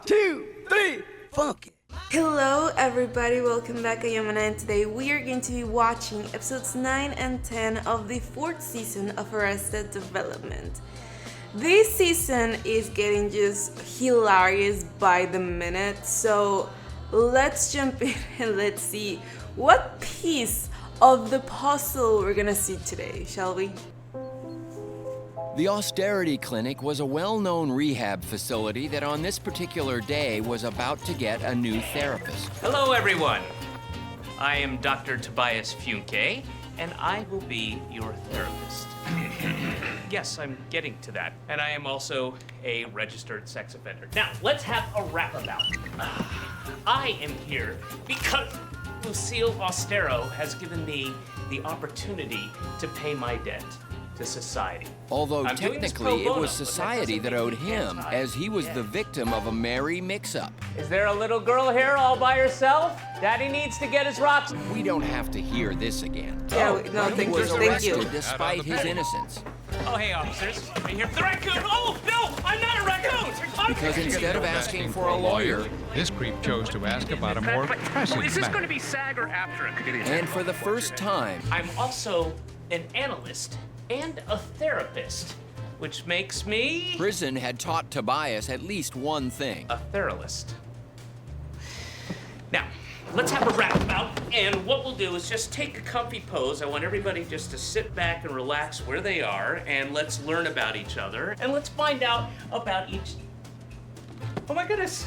2, 3, funk it. Hello everybody, welcome back. I am Anna, and today we are going to be watching episodes 9 and 10 of the 4th season of Arrested Development. This season is getting just hilarious by the minute, so let's jump in and let's see what piece of the puzzle we're gonna see today, shall we? The Austerity Clinic was a well-known rehab facility that on this particular day was about to get a new therapist. Hello, everyone. I am Dr. Tobias Funke, and I will be your therapist. Yes, I'm getting to that. And I am also a registered sex offender. Now, let's have a rap about it. I am here because Lucille Austero has given me the opportunity to pay my debt to society. Although I'm doing this pro technically it bono, was but that society doesn't that owed make me him, as he was the victim of a merry mix-up. Is there a little girl here all by herself? Daddy needs to get his rocks. We don't have to hear this again. Yeah, no, He thank was you, thank arrested you. despite his innocence. Oh, hey, officers. Are you here for the raccoon? Oh, no, I'm not a raccoon. Because instead of asking for a lawyer, this creep chose to ask about a more pressing Is this matter. going to be SAG or AFTRA? and for the first time, I'm also an analyst and a therapist, which makes me prison had taught Tobias at least one thing. a theralist. Now, let's have a rap about, and what we'll do is just take a comfy pose. I want everybody just to sit back and relax where they are, and let's learn about each other, and let's find out about each... Oh my goodness.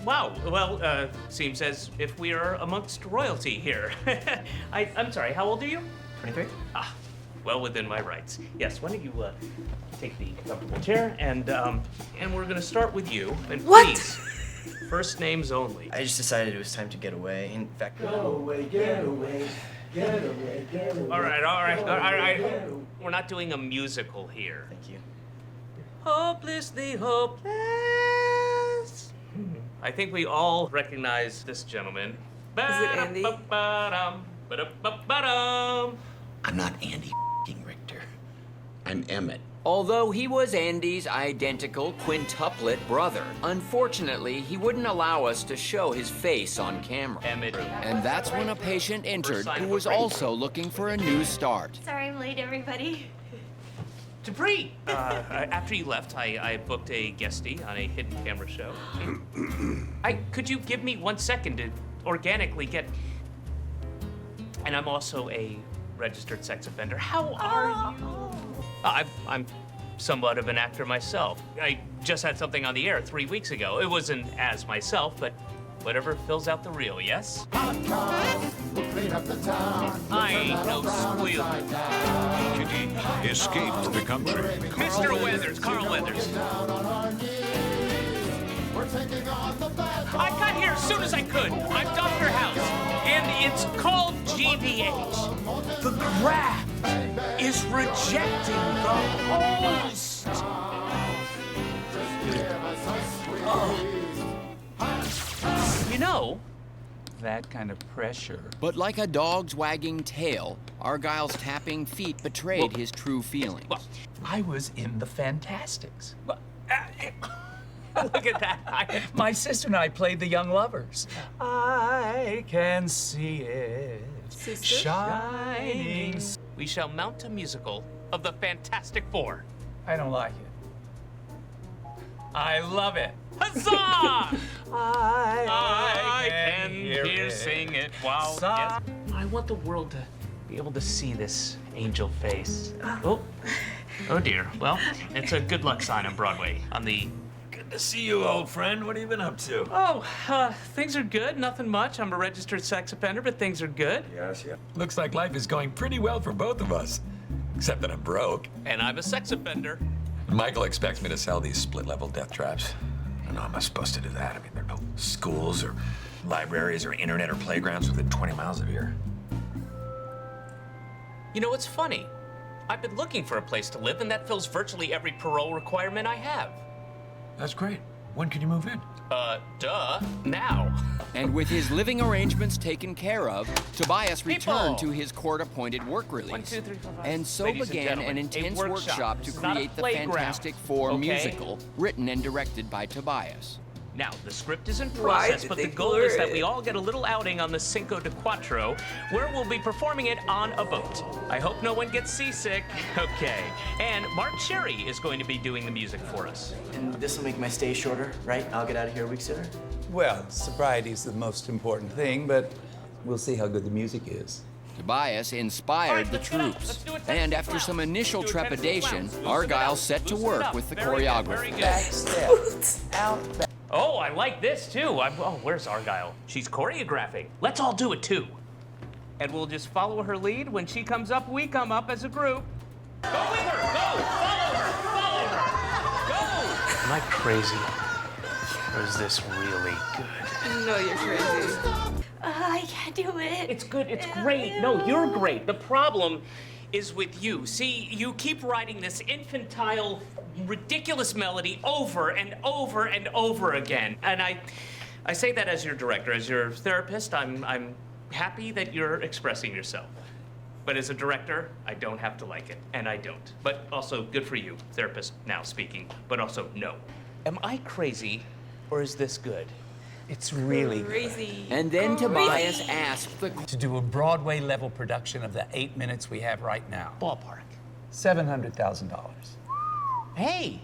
Wow, well, seems as if we are amongst royalty here. I'm sorry, how old are you? 23? Well within my rights. Yes, why don't you take the comfortable chair, and we're gonna start with you. And What? please, first names only. I just decided it was time to get away. In fact, All right. We're not doing a musical here. thank you. Hopelessly hopeless. I think we all recognize this gentleman. Is it Andy? Ba-da-ba-ba-dum. I'm not Andy Richter. I'm Emmett. Although he was Andy's identical quintuplet brother, unfortunately, he wouldn't allow us to show his face on camera. Emmett. And that's when a patient entered who was also looking for a new start. Sorry I'm late, everybody. Dupree! After you left, I booked a guestie on a hidden camera show. Could you give me 1 second to organically get... And I'm also a registered sex offender. How are you? I'm somewhat of an actor myself. I just had something on the air 3 weeks ago. It wasn't as myself, but whatever fills out the reel, yes? I ain't no squealer. Escaped the country. Mr. Weathers, Carl Weathers. I got here as soon as I could. I'm Dr. House, and it's called GBH. The graft is rejecting the host. You know, that kind of pressure. But like a dog's wagging tail, Argyle's tapping feet betrayed his true feelings. Well, I was in the Fantastics. look at that. My sister and I played the young lovers. I can see it Sister? shining. We shall mount a musical of the Fantastic Four. I don't like it. I love it. Huzzah! I can hear sing it. Wow. Yes. I want the world to be able to see this angel face. Oh dear. Well, it's a good luck sign on Broadway. On the Good to see you, old friend. What have you been up to? things are good. Nothing much. I'm a registered sex offender, but things are good. Yes, yeah. Looks like life is going pretty well for both of us. Except that I'm broke. And I'm a sex offender. Michael expects me to sell these split-level death traps. I don't know how am I supposed to do that? I mean, there are no schools or libraries or internet or playgrounds within 20 miles of here. You know, it's funny. I've been looking for a place to live, and that fills virtually every parole requirement I have. That's great. When can you move in? Now. And with his living arrangements taken care of, Tobias returned to his court-appointed work release. 1, 2, 3, 4, 5. And so Ladies and began gentlemen, an a intense workshop. workshop to This is not a create the playground, Fantastic Four okay? musical, written and directed by Tobias. Now, the script is in Why process, did but they the goal is blur that we it? all get a little outing on the Cinco de Cuatro, where we'll be performing it on a boat. I hope no one gets seasick. Okay. And Mark Cherry is going to be doing the music for us. And this will make my stay shorter, right? I'll get out of here a week sooner. Well, sobriety is the most important thing, but we'll see how good the music is. Tobias inspired the troops. And after some initial trepidation, Argyle set to work with the choreography. Back step, out, back. Oh, I like this too. Oh, where's Argyle? She's choreographing. Let's all do it too. And we'll just follow her lead. When she comes up, we come up as a group. Go with her! Go! Follow her! Follow her! Go! Am I crazy? Or is this really good? No, you're crazy. I can't do it. It's good. It's great. No, you're great. The problem is with you. See, you keep writing this infantile, ridiculous melody over and over and over again. And I say that as your director, as your therapist. I'm happy that you're expressing yourself. But as a director, I don't have to like it, and I don't. But also, good for you, therapist now speaking. But also, no. Am I crazy, or is this good? It's really good. Crazy. And then Crazy. Tobias asked the To do a Broadway level production of the 8 minutes we have right now. Ballpark. $700,000. Hey,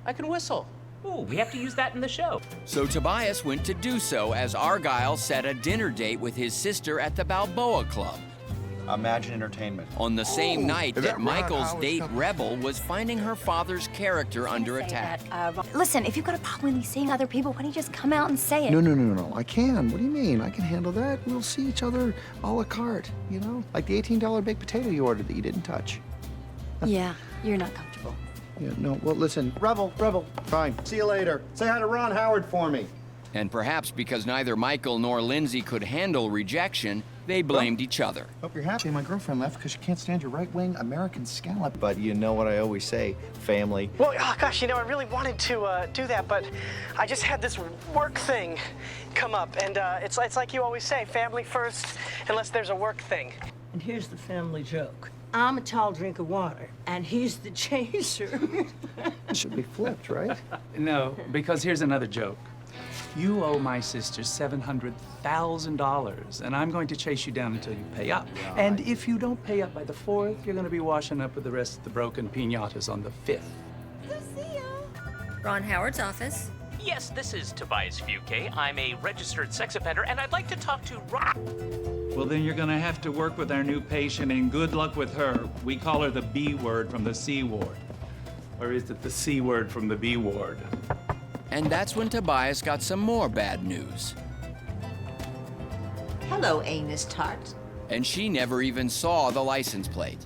I can whistle. Ooh, we have to use that in the show. So Tobias went to do so as Argyle set a dinner date with his sister at the Balboa Club. Imagine Entertainment. On the same night is that that Michael's Ron date, Howard's Rebel, was finding her father's character under attack. Listen, if you've got a problem with me seeing other people, why don't you just come out and say it? No. I can. What do you mean? I can handle that. We'll see each other a la carte, you know? Like the $18 baked potato you ordered that you didn't touch. Yeah, you're not comfortable. Yeah, no, well, listen. Rebel. Fine. See you later. Say hi to Ron Howard for me. And perhaps because neither Michael nor Lindsay could handle rejection, they blamed each other. Hope you're happy my girlfriend left because she can't stand your right-wing American scallop. But you know what I always say, family. Well, oh gosh, you know, I really wanted to do that, but I just had this work thing come up, and it's like you always say, family first, unless there's a work thing. And here's the family joke. I'm a tall drink of water, and he's the chaser. It should be flipped, right? No, because here's another joke. You owe my sister $700,000, and I'm going to chase you down until you pay up. Right. And if you don't pay up by the 4th, you're going to be washing up with the rest of the broken piñatas on the 5th. Ron Howard's office. Yes, this is Tobias Fuke. I'm a registered sex offender, and I'd like to talk to Ron. Well, then you're gonna have to work with our new patient, and good luck with her. We call her the B word from the C ward. Or is it the C word from the B ward? And that's when Tobias got some more bad news. Hello, anus tart. And she never even saw the license plate.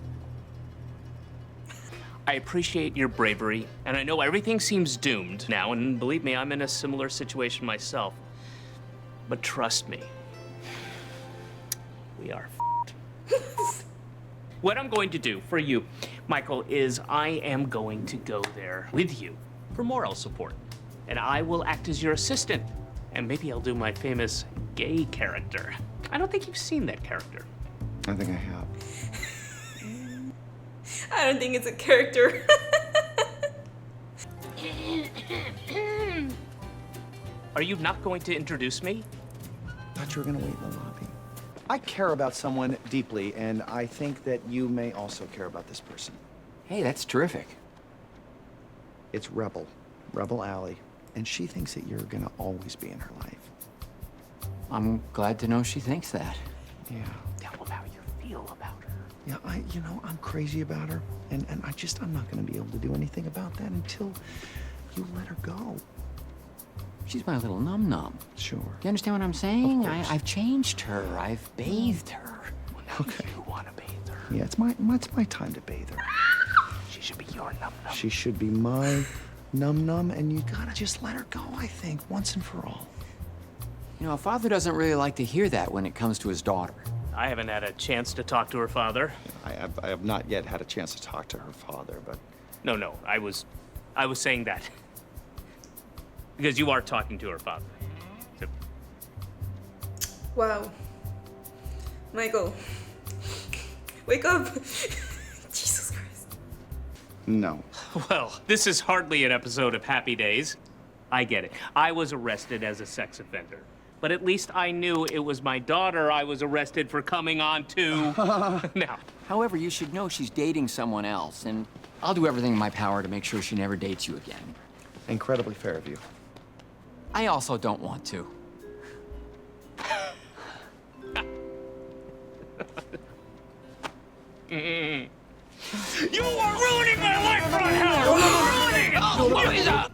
I appreciate your bravery, and I know everything seems doomed now, and believe me, I'm in a similar situation myself. But trust me, we are f***ed. What I'm going to do for you, Michael, is I am going to go there with you for moral support. And I will act as your assistant. And maybe I'll do my famous gay character. I don't think you've seen that character. I think I have. I don't think it's a character. Are you not going to introduce me? Thought you were gonna wait in the lobby. I care about someone deeply, and I think that you may also care about this person. Hey, that's terrific. It's Rebel Alley, and she thinks that you're gonna always be in her life. I'm glad to know she thinks that. Yeah. Tell them how you feel about her. Yeah, I'm crazy about her, and I'm not gonna be able to do anything about that until you let her go. She's my little num-num. Sure. You understand what I'm saying? Of course. I've changed her. I've bathed her. Well, now Okay. you want to bathe her. Yeah, it's my time to bathe her. She should be your num-num. She should be my num-num, and you gotta just let her go, I think, once and for all. You know, a father doesn't really like to hear that when it comes to his daughter. I haven't had a chance to talk to her father. I have not yet had a chance to talk to her father, but... No, I was saying that. Because you are talking to her father. So. Wow. Michael. Wake up. Jesus Christ. No. Well, this is hardly an episode of Happy Days. I get it. I was arrested as a sex offender. But at least I knew it was my daughter I was arrested for coming on to. Now. However, you should know she's dating someone else, and I'll do everything in my power to make sure she never dates you again. Incredibly fair of you. I also don't want to. You are ruining my life right now! Ruining it! Oh, what is up?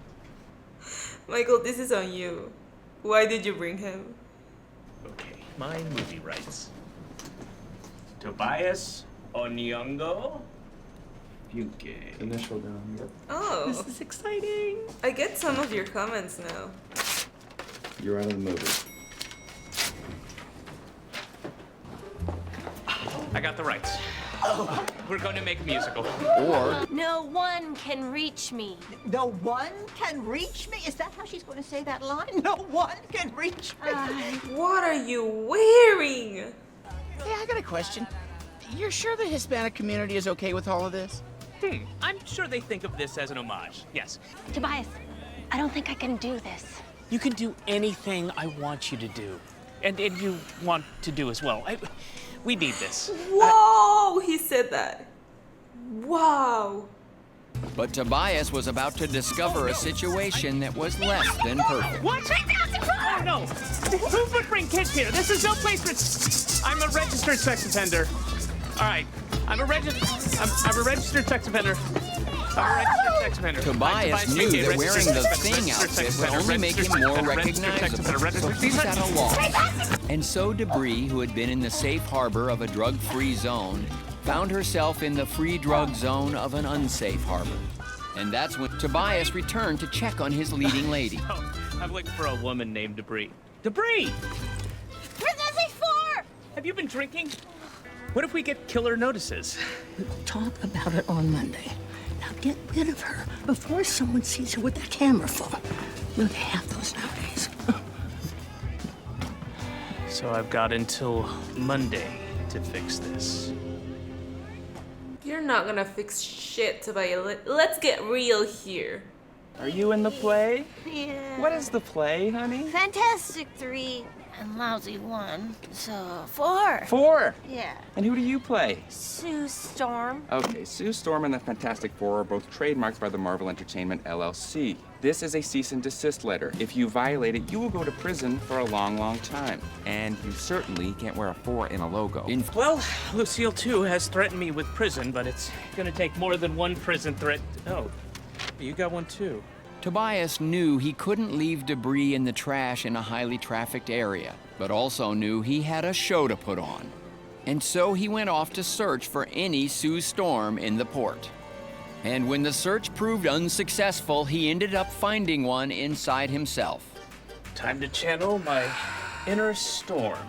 Michael, this is on you. Why did you bring him? Okay, my movie rights. Tobias Onyongo Buke. Initial down. Oh. This is exciting. I get some of your comments now. You're out of the movie. I got the rights. Oh. We're going to make a musical. Or No one can reach me. No one can reach me? Is that how she's going to say that line? No one can reach me. What are you wearing? Hey, I got a question. You're sure the Hispanic community is okay with all of this? I'm sure they think of this as an homage. Yes. Tobias, I don't think I can do this. You can do anything I want you to do. And you want to do as well. We need this. Whoa, he said that. Wow. But Tobias was about to discover a situation that was less than perfect. What? Oh, no. Who would bring kids here? This is no place for... I'm a registered sex offender. All right. I'm a registered sex offender. Tobias knew that wearing the Thing outfit would only make him more recognizable, so he's at a loss. And so Debris, who had been in the safe harbor of a drug-free zone, found herself in the free drug zone of an unsafe harbor. And that's when Tobias returned to check on his leading lady. So, I'm looking for a woman named Debris. Debris! Where's SH4? Have you been drinking? What if we get killer notices? Talk about it on Monday. Now get rid of her before someone sees her with that camera phone. You don't have those nowadays. So I've got until Monday to fix this. You're not gonna fix shit, Tobias. Let's get real here. Are you in the play? Yeah. What is the play, honey? Fantastic 3 and lousy 1, so 4. 4? Yeah. And who do you play? Sue Storm. Okay, Sue Storm and the Fantastic Four are both trademarked by the Marvel Entertainment LLC. This is a cease and desist letter. If you violate it, you will go to prison for a long, long time. And you certainly can't wear a 4 in a logo. Well, Lucille, too, has threatened me with prison, but it's gonna take more than one prison threat. Oh, you got one, too. Tobias knew he couldn't leave debris in the trash in a highly trafficked area, but also knew he had a show to put on. And so he went off to search for any Sue Storm in the port. And when the search proved unsuccessful, he ended up finding one inside himself. Time to channel my inner storm.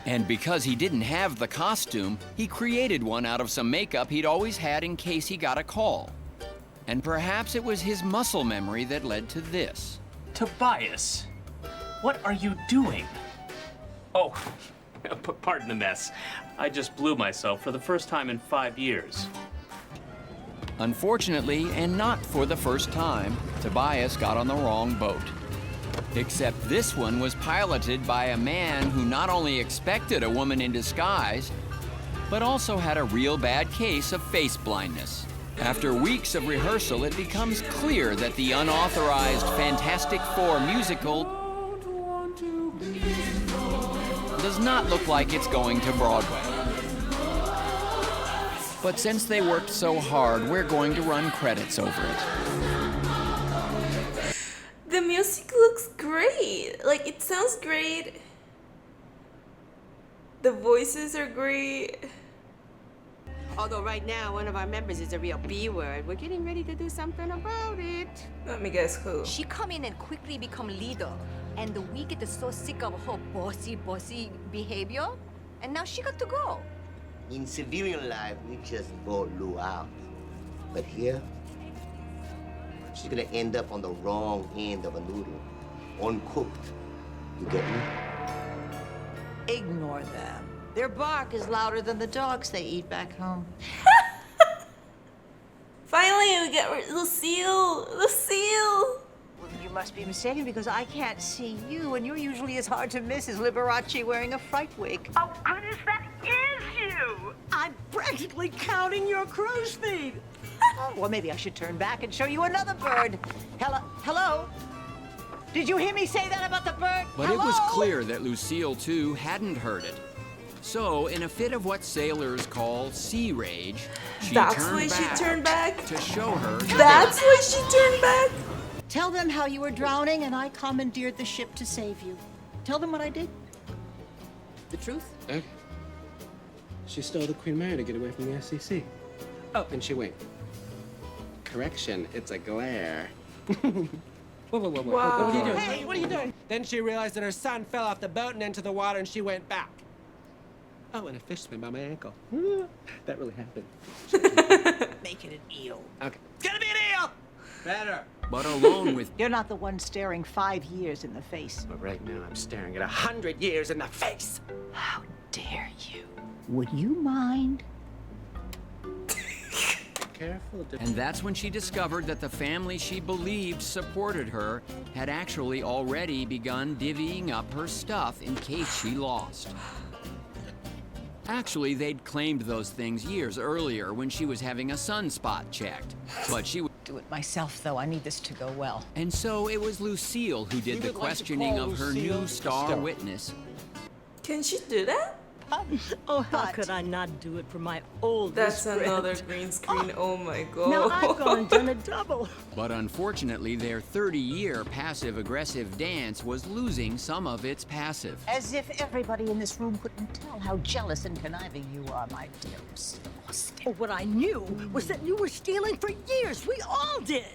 And because he didn't have the costume, he created one out of some makeup he'd always had in case he got a call. And perhaps it was his muscle memory that led to this. Tobias, what are you doing? Oh, pardon the mess. I just blew myself for the first time in 5 years. Unfortunately, and not for the first time, Tobias got on the wrong boat. Except this one was piloted by a man who not only expected a woman in disguise, but also had a real bad case of face blindness. After weeks of rehearsal, it becomes clear that the unauthorized Fantastic Four musical does not look like it's going to Broadway. But since they worked so hard, we're going to run credits over it. The music looks great. Like, it sounds great. The voices are great. Although right now, one of our members is a real B-word. We're getting ready to do something about it. Let me guess who. She come in and quickly become leader. And we get so sick of her bossy behavior. And now she got to go. In civilian life, we just vote Lou out. But here, she's gonna end up on the wrong end of a noodle. Uncooked. You get me? Ignore them. Their bark is louder than the dogs they eat back home. Finally, we get Lucille. Lucille. Will you must be mistaken because I can't see you, and you're usually as hard to miss as Liberace wearing a fright wig. Oh, goodness, that is you! I'm practically counting your crow's feet. Well, maybe I should turn back and show you another bird. Hello? Did you hear me say that about the bird? But Hello? it was clear that Lucille, too, hadn't heard it. So, in a fit of what sailors call sea rage, she turned back to show her. That's why she turned back? Tell them how you were drowning and I commandeered the ship to save you. Tell them what I did. The truth? Okay. She stole the Queen Mary to get away from the FCC. Oh, and she winked. Correction, it's a glare. Whoa. Wow. What are you doing? Hey, what are you doing? Then she realized that her son fell off the boat and into the water, and she went back. Oh, and a fish swam by my ankle. That really happened. Make it an eel. Okay. It's gonna be an eel! Better. But alone with... You're not the one staring 5 years in the face. But right now, I'm staring at 100 years in the face. How dare you? Would you mind? Careful. And that's when she discovered that the family she believed supported her had actually already begun divvying up her stuff in case she lost. Actually, they'd claimed those things years earlier when she was having a sunspot checked. But she would do it myself, though. I need this to go well. And so it was Lucille who did the questioning of her new star witness. Can she do that? Oh, how could I not do it for my oldest That's friend? another green screen. Oh my god. Now I've gone and done a double. But unfortunately, their 30-year passive-aggressive dance was losing some of its passive. As if everybody in this room couldn't tell how jealous and conniving you are, my dear. Oh, what I knew was that you were stealing for years. We all did.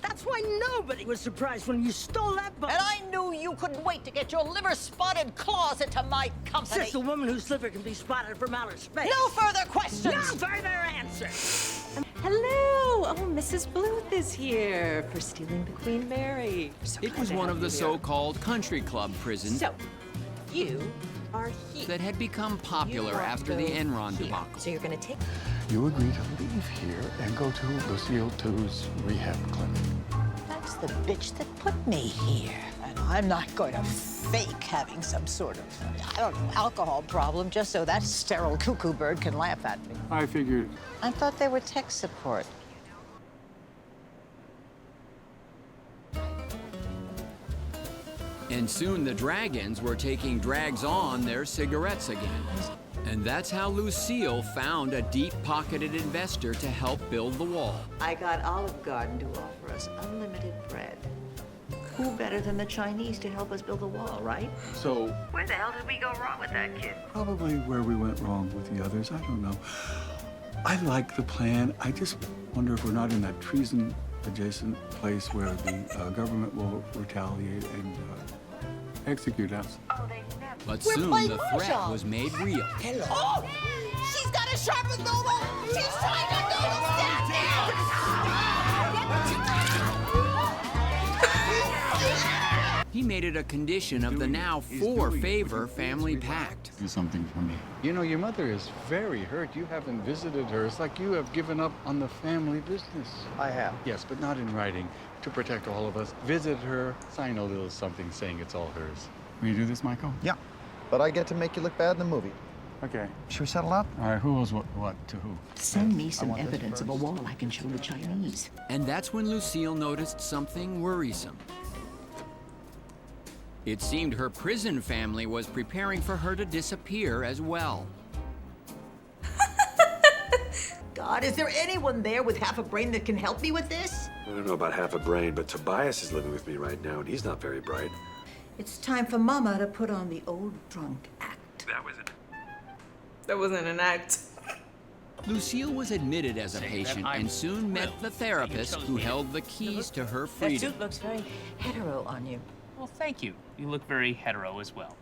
That's why nobody was surprised when you stole that boat. And I knew you couldn't wait to get your liver-spotted claws into my company. Says the woman whose liver can be spotted from outer space. No further questions. No further answers. Hello! Oh, Mrs. Bluth is here for stealing the Queen Mary. It was one of the so-called country club prisons So, you are here. that had become popular after the Enron debacle. So you're gonna take... You agree to leave here and go to Lucille 2's rehab clinic. That's the bitch that put me here. And I'm not going to fake having some sort of, I don't know, alcohol problem just so that sterile cuckoo bird can laugh at me. I figured. I thought they were tech support. And soon the Dragons were taking drags on their cigarettes again. And that's how Lucille found a deep-pocketed investor to help build the wall. I got Olive Garden to offer us unlimited bread. Who better than the Chinese to help us build the wall, right? So, Where the hell did we go wrong with that kid? probably where we went wrong with the others. I don't know. I like the plan. I just wonder if we're not in that treason-adjacent place where the government will retaliate and execute us. But soon the threat was made real. Hello. Oh! She's got a sharpened noodle! She's trying to noodle He made it a condition of the now four-favor family pact. Do something for me. You know, your mother is very hurt. You haven't visited her. It's like you have given up on the family business. I have. Yes, but not in writing. To protect all of us, visit her, sign a little something saying it's all hers. Will you do this, Michael? Yeah, but I get to make you look bad in the movie. Okay. Should we settle up? All right, who owes what to who? Send me some evidence of a wall I can show the Chinese. And that's when Lucille noticed something worrisome. It seemed her prison family was preparing for her to disappear as well. God, is there anyone there with half a brain that can help me with this? I don't know about half a brain, but Tobias is living with me right now, and he's not very bright. It's time for Mama to put on the old drunk act. That was it. That wasn't an act. Lucille was admitted as a patient and soon met the therapist who held the keys to her That freedom. suit looks very hetero on you. Well, thank you. You look very hetero as well.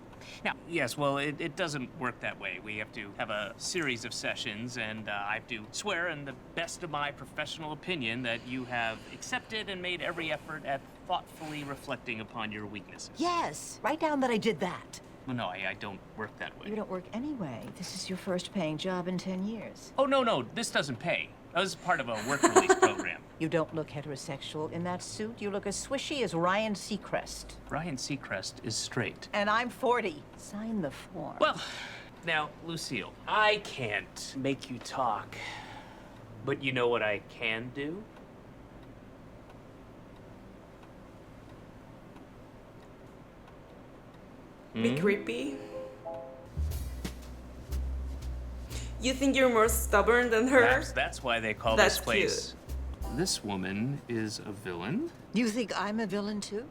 Now, yes, well, it doesn't work that way. We have to have a series of sessions, and I have to swear in the best of my professional opinion that you have accepted and made every effort at thoughtfully reflecting upon your weaknesses. Yes, write down that I did that. Well, no, I don't work that way. You don't work anyway. This is your first paying job in 10 years. Oh, no, this doesn't pay. That was part of a work release program. You don't look heterosexual in that suit. You look as swishy as Ryan Seacrest. Ryan Seacrest is straight. And I'm 40. Sign the form. Well, now, Lucille, I can't make you talk, but you know what I can do? Be creepy. You think you're more stubborn than her? That's why they call That's this place. This woman is a villain. You think I'm a villain too?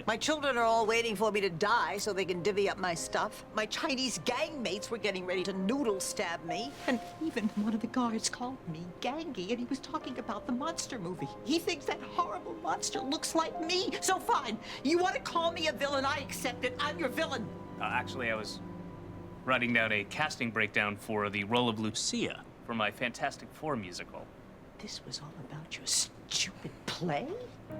My children are all waiting for me to die so they can divvy up my stuff. My Chinese gang mates were getting ready to noodle stab me. And even one of the guards called me Gangy, and he was talking about the monster movie. He thinks that horrible monster looks like me. So fine, you want to call me a villain, I accept it. I'm your villain. Actually, I was writing down a casting breakdown for the role of Lucia for my Fantastic Four musical. This was all about your stupid play?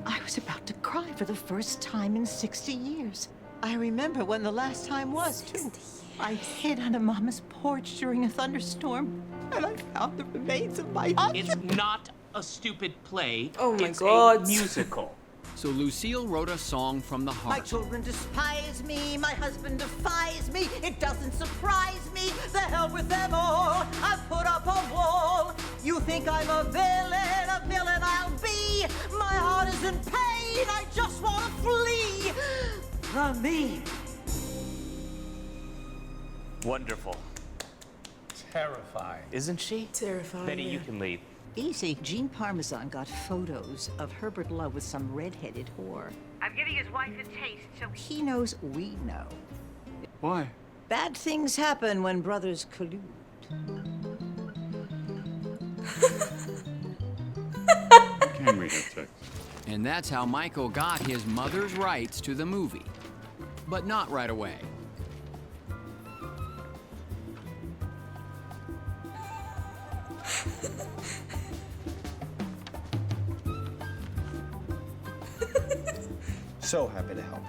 I was about to cry for the first time in 60 years. I remember when the last time was, too. I hid under Mama's porch during a thunderstorm, and I found the remains of my husband. It's not a stupid play. Oh my it's God. a musical. So Lucille wrote a song from the My heart. children despise me, my husband defies me. It doesn't surprise me, the hell with them all. I've put up a wall. You think I'm a villain I'll be. My heart is in pain, I just want to flee from me. Wonderful. Terrifying. Isn't she? Terrifying. Betty, you can leave. Easy. Jean Parmesan got photos of Herbert Love with some red-headed whore. I'm giving his wife a taste, so He knows we know. Why? Bad things happen when brothers collude. Can we have sex? And that's how Michael got his mother's rights to the movie. But not right away. So happy to help.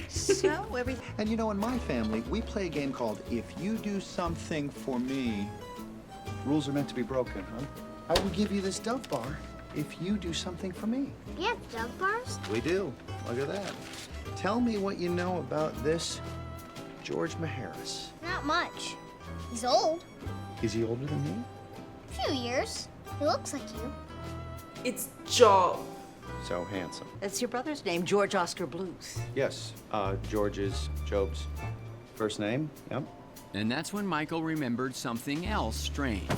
So everything. And you know, in my family, we play a game called If You Do Something For Me, rules are meant to be broken, huh? I will give you this Dove bar if you do something for me. We have Dove bars? We do. Look at that. Tell me what you know about this George Maharis. Not much. He's old. Is he older than me? A few years. He looks like you. It's Joe. So handsome. That's your brother's name, George Oscar Bluth. Yes, George is Job's first name. Yep. And that's when Michael remembered something else strange.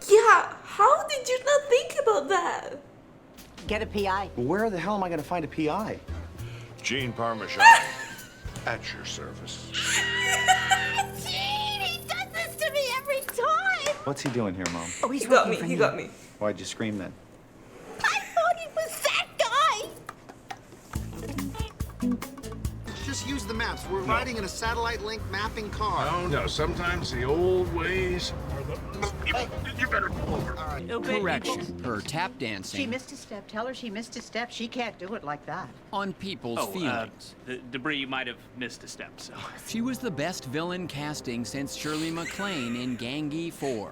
Yeah, how did you not think about that? Get a PI. Where the hell am I going to find a PI? Jean Parmesan, at your service. Gene, he does this to me every time. What's he doing here, Mom? Oh, He got me, he got me. Why'd you scream then? I thought he was that guy. Just use the maps. We're riding in a satellite-link mapping car. No, sometimes the old ways are the... You better pull over. All right. Correction, her tap She dancing missed a step. Tell her she missed a step. She can't do it like that. on people's feelings. The debris might have missed a step, so. She was the best villain casting since Shirley MacLaine in Gangy 4.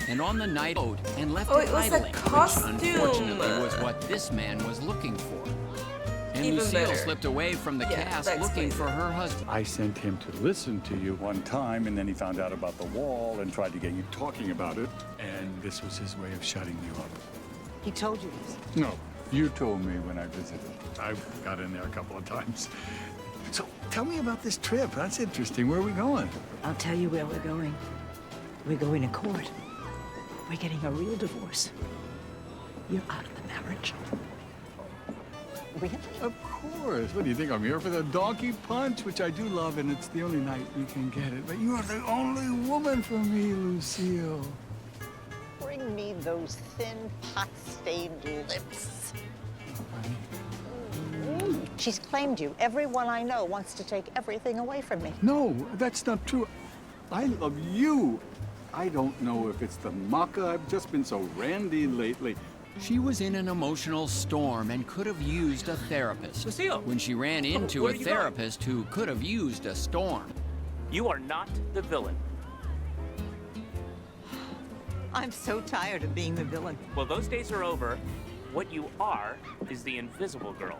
And on the night out and left Oh, it it was a idling, costume. which unfortunately was what this man was looking for. And Even Lucille better. slipped away from the Yeah, cast that looking explains for her husband. I sent him to listen to you one time, and then he found out about the wall and tried to get you talking about it. And this was his way of shutting you up. He told you this. No, you told me when I visited. I got in there a couple of times. So tell me about this trip. That's interesting. Where are we going? I'll tell you where we're going. We're going to court. We're getting a real divorce. You're out of the marriage. Really? Of course. What do you think? I'm here for the donkey punch, which I do love, and it's the only night we can get it. But you are the only woman for me, Lucille. Bring me those thin, pot-stained lips. She's claimed you. Everyone I know wants to take everything away from me. No, that's not true. I love you. I don't know if it's the maca. I've just been so randy lately. She was in an emotional storm and could have used a therapist. Lucille! When she ran into where a are you therapist who could have used a storm. You are not the villain. I'm so tired of being the villain. Well, those days are over. What you are is the invisible girl.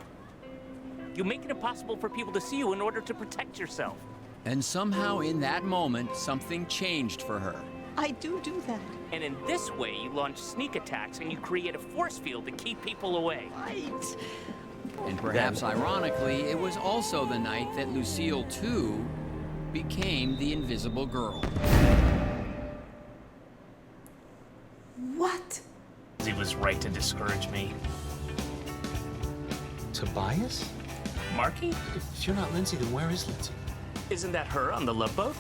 You make it impossible for people to see you in order to protect yourself. And somehow in that moment, something changed for her. I do that. And in this way, you launch sneak attacks and you create a force field to keep people away. Right. And perhaps ironically, it was also the night that Lucille, too, became the invisible girl. What? He was right to discourage me. Tobias? Marky? If you're not Lindsay, then where is Lindsay? Isn't that her on the love boat?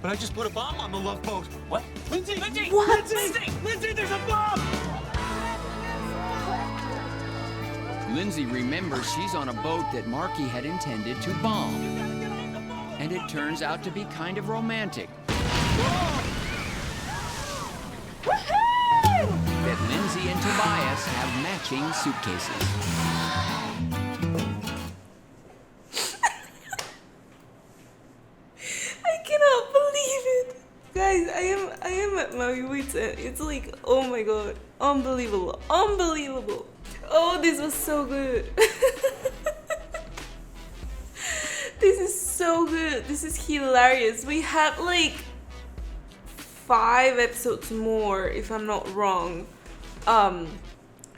But I just put a bomb on the love boat. What? Lindsay! Lindsay! What? Lindsay! Lindsay, there's a bomb! Lindsay remembers she's on a boat that Marky had intended to bomb. And it turns out to be kind of romantic. That Lindsay and Tobias have matching suitcases. I cannot believe it. Guys, I am at my wit's end. It's like, oh my god. Unbelievable. Unbelievable. Oh, this was so good. This is so good. This is hilarious. We have like 5 episodes more, if I'm not wrong.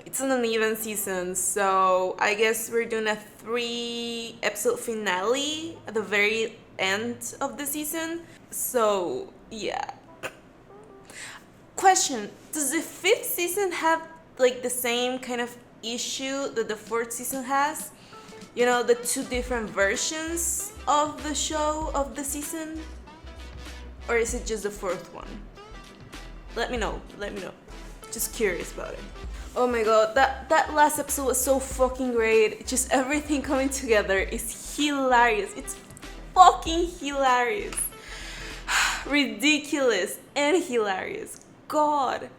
It's an uneven season, so I guess we're doing a 3-episode finale at the very end of the season. So yeah. Question: does the 5th season have like the same kind of issue that the 4th season has? You know, the 2 different versions of the show, of the season? Or is it just the 4th one? Let me know. Just curious about it. Oh my god, that last episode was so fucking great. Just everything coming together is hilarious. It's fucking hilarious. Ridiculous and hilarious. God.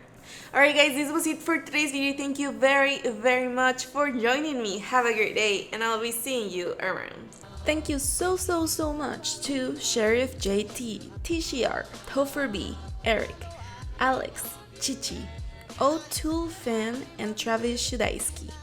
Alright guys, this was it for today's video. Thank you very, very much for joining me. Have a great day and I'll be seeing you around. Thank you so much to Sheriff JT, TCR, Topher B, Eric, Alex, Chichi, O'Toole Fan, and Travis Shudaisky.